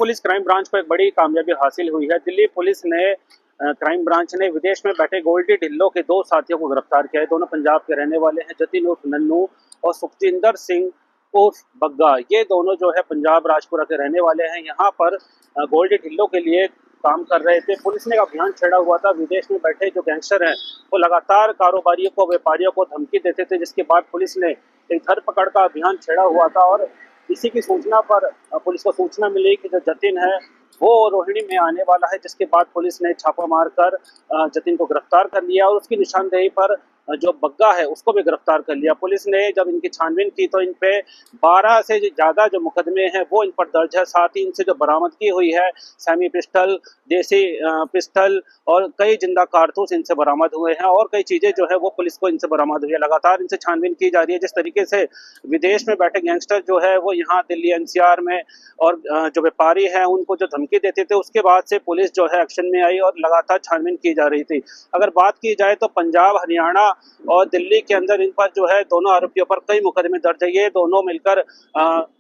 Police crime branch को एक बड़ी कामयाबी हासिल हुई है। दिल्ली पुलिस ने क्राइम ब्रांच ने विदेश में बैठे गोल्डी ढिल्लों के दो साथियों को गिरफ्तार किया है। दोनों पंजाब के रहने वाले हैं, जतिन उर्फ नन्नू और सुखजिंदर सिंह उर्फ बग्गा। ये दोनों जो है पंजाब राजपुरा के रहने वाले हैं। यहाँ पर गोल्डी ढिल्लों के लिए काम कर रहे थे। पुलिस ने अभियान छेड़ा हुआ था। विदेश में बैठे जो गैंगस्टर हैं वो लगातार कारोबारियों को, व्यापारियों को धमकी देते थे, जिसके बाद पुलिस ने एक धरपकड़ का अभियान छेड़ा हुआ था। और इसी की सूचना पर पुलिस को सूचना मिली कि जो जतिन है वो रोहिणी में आने वाला है, जिसके बाद पुलिस ने छापा मारकर जतिन को गिरफ्तार कर लिया और उसकी निशानदेही पर जो बग्गा है उसको भी गिरफ्तार कर लिया। पुलिस ने जब इनकी छानबीन की तो इन पे 12 से ज्यादा जो मुकदमे हैं वो इन पर दर्ज है। साथ ही इनसे जो बरामदगी हुई है, सेमी पिस्टल, देसी पिस्टल और कई जिंदा कारतूस इनसे बरामद हुए हैं और कई चीजें जो है वो पुलिस को इनसे बरामद हुई है। लगातार इनसे छानबीन की जा रही है। जिस तरीके से विदेश में बैठे गैंगस्टर जो है वो यहाँ दिल्ली एनसीआर में और जो व्यापारी है उनको जो धमकी देते थे, उसके बाद से पुलिस जो है एक्शन में आई और लगातार छानबीन की जा रही थी। अगर बात की जाए तो पंजाब, हरियाणा और दिल्ली के अंदर इन पर जो है दोनों आरोपियों पर कई मुकदमे दर्ज है। ये दोनों मिलकर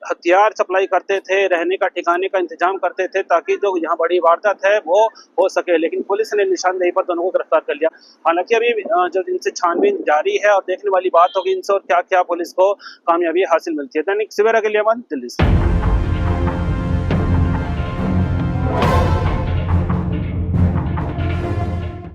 हथियार सप्लाई करते थे, रहने का ठिकाने का इंतजाम करते थे ताकि जो यहाँ बड़ी वारदात है वो हो सके। लेकिन पुलिस ने निशानदेही पर दोनों को गिरफ्तार कर लिया। हालांकि अभी जो इनसे छानबीन जारी है और देखने वाली बात होगी इनसे और क्या क्या पुलिस को कामयाबी हासिल मिलती है। दैनिक सवेरा के लिए अमन, दिल्ली से।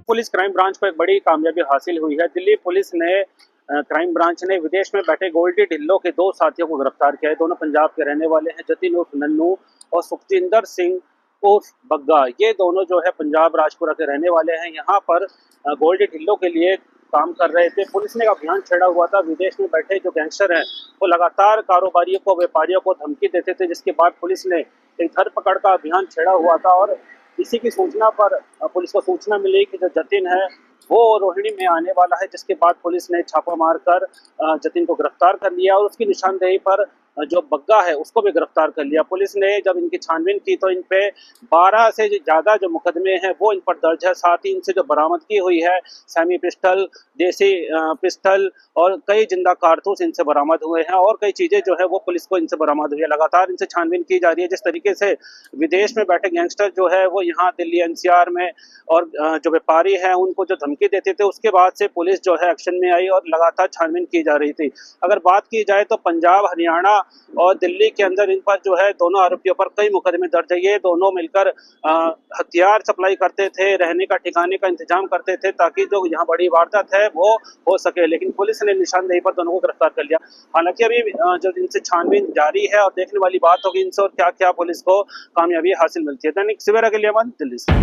पुलिस क्राइम ब्रांच को एक बड़ी कामयाबी हासिल हुई है। दिल्ली पुलिस ने क्राइम ब्रांच ने विदेश में बैठे गोल्डी ढिल्लों के दो साथियों को गिरफ्तार किया है। दोनों पंजाब के रहने वाले हैं, जतिन उर्फ नन्नू और सुखजिंदर सिंह उर्फ बग्गा। ये दोनों जो है पंजाब राजपुरा के रहने वाले हैं। यहाँ पर गोल्डी ढिल्लों के लिए काम कर रहे थे। पुलिस ने अभियान छेड़ा हुआ था। विदेश में बैठे जो गैंगस्टर हैं वो लगातार कारोबारियों को, व्यापारियों को धमकी देते थे, जिसके बाद पुलिस ने एक धरपकड़ का अभियान छेड़ा हुआ था। और इसी की सूचना पर पुलिस को सूचना मिली कि जो जतिन है वो रोहिणी में आने वाला है, जिसके बाद पुलिस ने छापा मारकर जतिन को गिरफ्तार कर लिया और उसकी निशानदेही पर जो बग्गा है उसको भी गिरफ्तार कर लिया। पुलिस ने जब इनकी छानबीन की तो इन पे 12 से ज्यादा जो मुकदमे हैं वो इन पर दर्ज है। साथ ही इनसे जो बरामदगी हुई है, सेमी पिस्टल, देसी पिस्टल और कई जिंदा कारतूस इनसे बरामद हुए हैं और कई चीजें जो है वो पुलिस को इनसे बरामद हुई है। लगातार इनसे छानबीन की जा रही है। जिस तरीके से विदेश में बैठे गैंगस्टर जो है वो यहाँ दिल्ली एनसीआर में और जो व्यापारी है उनको जो धमकी देते थे, उसके बाद से पुलिस जो है एक्शन में आई और लगातार छानबीन की जा रही थी। अगर बात की जाए तो पंजाब, हरियाणा और दिल्ली के अंदर इन पर जो है दोनों आरोपियों पर कई मुकदमे दर्ज है। ये दोनों मिलकर हथियार सप्लाई करते थे, रहने का ठिकाने का इंतजाम करते थे ताकि जो यहाँ बड़ी वारदात है वो हो सके। लेकिन पुलिस ने निशानदेही पर दोनों को गिरफ्तार कर लिया। हालांकि अभी जो इनसे छानबीन जारी है और देखने वाली बात होगी इनसे और क्या क्या पुलिस को कामयाबी हासिल मिलती है। दैनिक सवेरा के लिए अमन, दिल्ली से।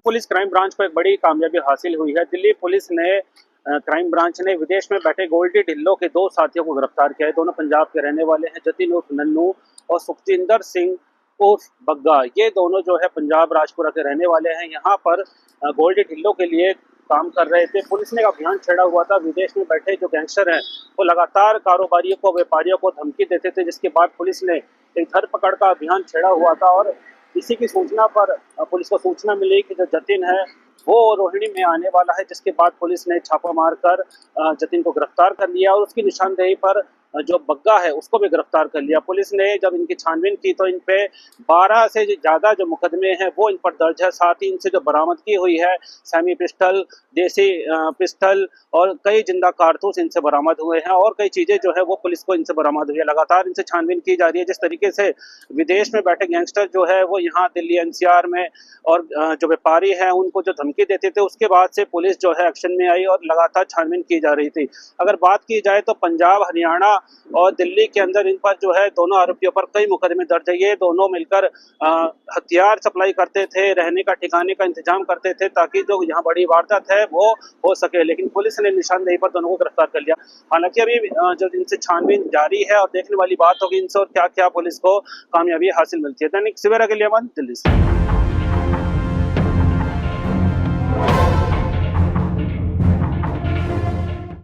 पुलिस क्राइम ब्रांच को एक बड़ी कामयाबी हासिल हुई है। दिल्ली पुलिस ने क्राइम ब्रांच ने विदेश में बैठे गोल्डी ढिल्लों के दो साथियों को गिरफ्तार किया है। दोनों पंजाब के रहने वाले हैं, जतिन उर्फ नन्नू और सुखजिंदर सिंह उर्फ बग्गा। ये दोनों जो है पंजाब राजपुरा के रहने वाले हैं। यहाँ पर गोल्डी ढिल्लों के लिए काम कर रहे थे। पुलिस ने अभियान छेड़ा हुआ था। विदेश में बैठे जो गैंगस्टर हैं वो लगातार कारोबारियों को, व्यापारियों को धमकी देते थे, जिसके बाद पुलिस ने एक धरपकड़ का अभियान छेड़ा हुआ था। और इसी की सूचना पर पुलिस को सूचना मिली कि जो जतिन है वो रोहिणी में आने वाला है, जिसके बाद पुलिस ने छापा मारकर जतिन को गिरफ्तार कर लिया और उसकी निशानदेही पर जो बग्गा है उसको भी गिरफ्तार कर लिया। पुलिस ने जब इनकी छानबीन की तो इन पे 12 से ज्यादा जो मुकदमे हैं वो इन पर दर्ज है। साथ ही इनसे जो बरामदगी हुई है, सेमी पिस्टल, देसी पिस्टल और कई जिंदा कारतूस इनसे बरामद हुए हैं और कई चीजें जो है वो पुलिस को इनसे बरामद हुई है। लगातार इनसे छानबीन की जा रही है। जिस तरीके से विदेश में बैठे गैंगस्टर जो है वो यहाँ दिल्ली एनसीआर में और जो व्यापारी है उनको जो धमकी देते थे, उसके बाद से पुलिस जो है एक्शन में आई और लगातार छानबीन की जा रही थी। अगर बात की जाए तो पंजाब, हरियाणा और दिल्ली के अंदर इन पर जो है दोनों आरोपियों पर कई मुकदमे दर्ज है। ये दोनों मिलकर हथियार सप्लाई करते थे, रहने का ठिकाने का इंतजाम करते थे ताकि जो यहाँ बड़ी वारदात है वो हो सके। लेकिन पुलिस ने निशानदेही पर दोनों को गिरफ्तार कर लिया। हालांकि अभी जो इनसे छानबीन जारी है और देखने वाली बात होगी इनसे और क्या क्या पुलिस को कामयाबी हासिल मिलती है। दैनिक सवेरा के लिए अमन, दिल्ली से।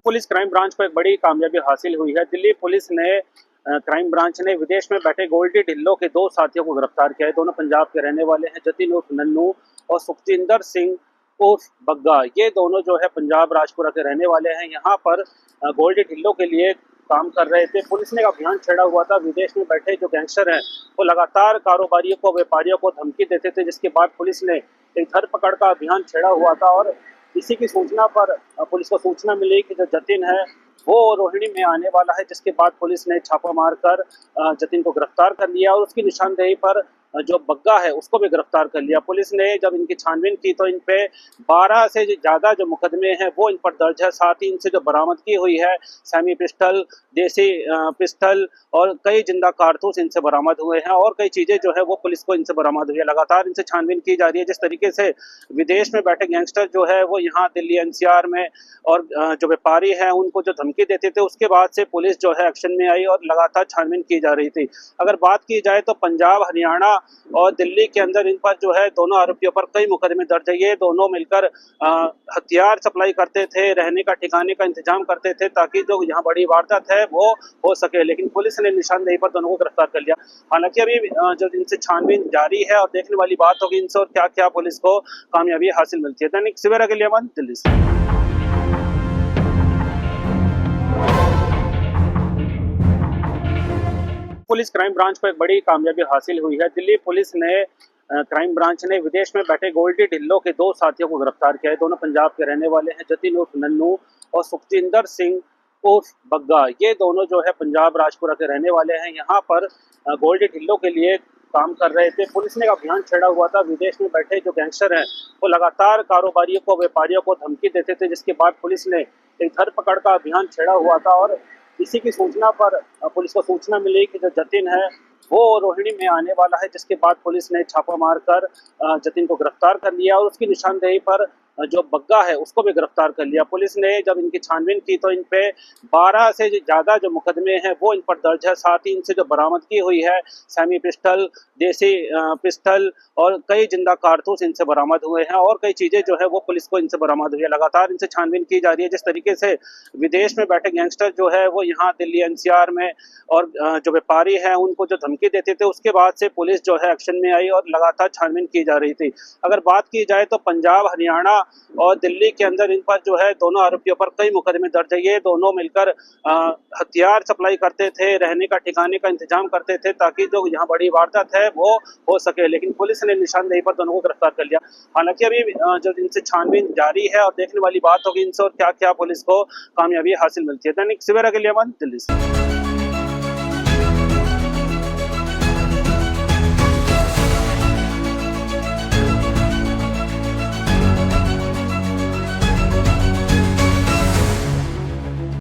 पुलिस क्राइम ब्रांच को एक बड़ी कामयाबी हासिल हुई है। दिल्ली पुलिस ने क्राइम ब्रांच ने विदेश में बैठे गोल्डी ढिल्लों के दो साथियों को गिरफ्तार किया है। दोनों पंजाब के रहने वाले हैं, जतिन उर्फ नन्नू और सुखजिंदर सिंह उर्फ बग्गा, ये दोनों जो है पंजाब राजपुरा के रहने वाले हैं। यहाँ पर गोल्डी ढिल्लों के लिए काम कर रहे थे। पुलिस ने एक अभियान छेड़ा हुआ था। विदेश में बैठे जो गैंगस्टर हैं वो लगातार कारोबारियों को, व्यापारियों को धमकी देते थे, जिसके बाद पुलिस ने एक धरपकड़ का अभियान छेड़ा हुआ था। और इसी की सूचना पर पुलिस को सूचना मिली कि जो जतिन है वो रोहिणी में आने वाला है, जिसके बाद पुलिस ने छापा मारकर जतिन को गिरफ्तार कर लिया और उसकी निशानदेही पर जो बग्गा है उसको भी गिरफ्तार कर लिया। पुलिस ने जब इनकी छानबीन की तो इन पे 12 से ज़्यादा जो मुकदमे हैं वो इन पर दर्ज है। साथ ही इनसे जो बरामदगी हुई है सेमी पिस्टल, देसी पिस्टल और कई जिंदा कारतूस इनसे बरामद हुए हैं और कई चीज़ें जो है वो पुलिस को इनसे बरामद हुई है। लगातार इनसे छानबीन की जा रही है। जिस तरीके से विदेश में बैठे गैंगस्टर जो है वो यहाँ दिल्ली एनसीआर में और जो व्यापारी हैं उनको जो धमकी देते थे, उसके बाद से पुलिस जो है एक्शन में आई और लगातार छानबीन की जा रही थी। अगर बात की जाए तो पंजाब, हरियाणा और दिल्ली के अंदर इन पर जो है दोनों आरोपियों पर कई मुकदमे दर्ज है। ये दोनों मिलकर हथियार सप्लाई करते थे, रहने का ठिकाने का इंतजाम करते थे ताकि जो यहाँ बड़ी वारदात है वो हो सके, लेकिन पुलिस ने निशानदेही पर दोनों को गिरफ्तार कर लिया। हालांकि अभी जो इनसे छानबीन जारी है और देखने वाली बात होगी इनसे और क्या क्या पुलिस को कामयाबी हासिल मिलती है। दैनिक सवेरा के लिए दिल्ली से। पुलिस क्राइम ब्रांच को एक बड़ी कामयाबी हासिल हुई है। दिल्ली पुलिस ने क्राइम ब्रांच ने विदेश में बैठे गोल्डी ढिल्लों के 2 साथियों को गिरफ्तार किया है। दोनों पंजाब के रहने वाले हैं, जतिन उर्फ नन्नू और सुखजिंदर सिंह उर्फ बग्गा। ये दोनों जो है पंजाब राजपुरा के रहने वाले हैं। यहाँ पर गोल्डी ढिल्लों के लिए काम कर रहे थे। पुलिस ने एक अभियान छेड़ा हुआ था। विदेश में बैठे जो गैंगस्टर हैं वो लगातार कारोबारियों को, व्यापारियों को धमकी देते थे, जिसके बाद पुलिस ने एक धरपकड़ का अभियान छेड़ा हुआ था। और इसी की सूचना पर पुलिस को सूचना मिली कि जो जतिन है वो रोहिणी में आने वाला है, जिसके बाद पुलिस ने छापा मारकर जतिन को गिरफ्तार कर लिया और उसकी निशानदेही पर जो बग्गा है उसको भी गिरफ्तार कर लिया। पुलिस ने जब इनकी छानबीन की तो इन पे 12 से ज़्यादा जो मुकदमे हैं वो इन पर दर्ज है। साथ ही इनसे जो बरामदगी हुई है सेमी पिस्टल, देसी पिस्टल और कई जिंदा कारतूस इनसे बरामद हुए हैं और कई चीज़ें जो है वो पुलिस को इनसे बरामद हुई है। लगातार इनसे छानबीन की जा रही है। जिस तरीके से विदेश में बैठे गैंगस्टर जो है वो यहाँ दिल्ली एनसीआर में और जो व्यापारी हैं उनको जो धमकी देते थे, उसके बाद से पुलिस जो है एक्शन में आई और लगातार छानबीन की जा रही थी। अगर बात की जाए तो पंजाब, हरियाणा और दिल्ली के अंदर इन पर जो है दोनों आरोपियों पर कई मुकदमे दर्ज है। ये दोनों मिलकर हथियार सप्लाई करते थे, रहने का ठिकाने का इंतजाम करते थे ताकि जो यहाँ बड़ी वारदात है वो हो सके, लेकिन पुलिस ने निशानदेही पर दोनों को गिरफ्तार कर लिया। हालांकि अभी जो इनसे छानबीन जारी है और देखने वाली बात होगी इनसे और क्या क्या पुलिस को कामयाबी हासिल मिलती है। दैनिक सवेरा के लिए दिल्ली से।